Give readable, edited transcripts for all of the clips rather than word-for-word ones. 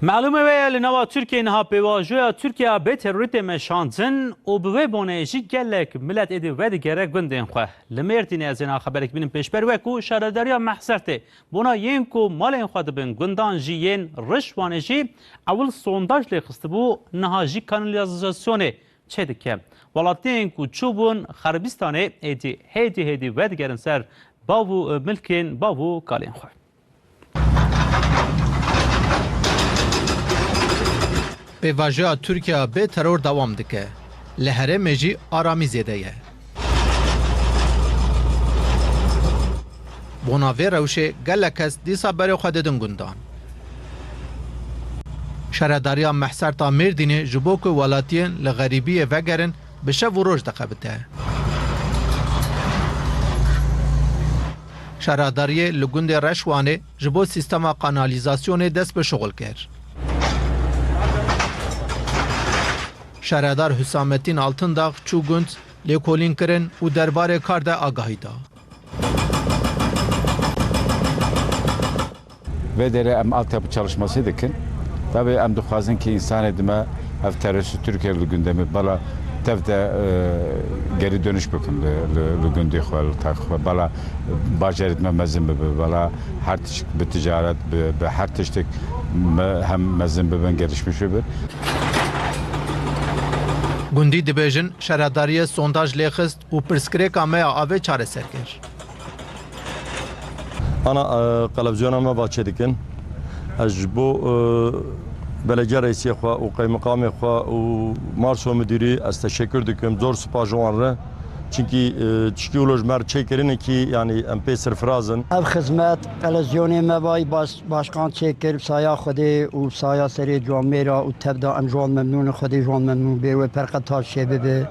معلومه وی لنوا ترکیه نها پیواجویا ترکیه به تروریت مشانزن و به بونیجی گلک ملت ایدی ود گره گندین خواه لمرتین از اینا خبرک بینیم پیش بر وکو شهرداریا محصرته بونا ین کو مال خود بین گندان جین رشوانجی اول سونداج لخست بو نها جی کانالیزاسیون چه دکه ولاتین کو چوبون خربستانه ایدی هیدی ود گرن سر باو ملکین باو کالین خواه پیواژیا ترکیه به ترور دوام دکه لهره مجی آرامی زیده یه بوناوی روشه گله کس دیسا بری خود دن گندان شهرداریا محصر تا مردینه جبوک ولاتین لغریبی وگرن بشه و روش دقه بته شهرداری لگند رشوانه جبو سیستم کانالیزاسیون دست به شغل کرد شهردار حسامتین Altındağ çûgund lêkolîn kirin û derbarê kar de agahî da. Ve dere em altyapı çalışması dikin. Tabii em dixwazin ki insan edime ev terörist Türkiye gündemi bala tevde geri dönüş bikin li gündî xwe li xwe bala bajar etme mezin bibe bala her tişt bi ticaret bi her tiştek hem mezin bibin gelişmiş bibir. گوندی دبیجن شهرداری سونداج لیخست و پرسکری کامیا آوه چاره سرکر. أنا قلبزونا ما باتشي دكن أجبو بلجة رئيسية خوا وقيمقام خوا ومارسو مديري استشكر دكم زور سپاجوان ره çünkü çikoloj mer çekerine ki yani MP sırfrazın. Ev hizmet televizyonu mevai başkan çeker saya xwedê û saya serê camêra û tevda em jan memnûn xwedê jan memnûn bê wê perqetar şêbê bê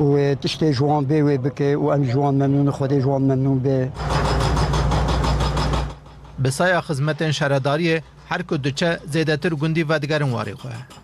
û tiştê jan bê wê bike û em jan memnûn xwedê jan memnûn bê. Bi saya xizmetên şehredariyê her ku diçe zêdetir gundî vedigerin warê xwe.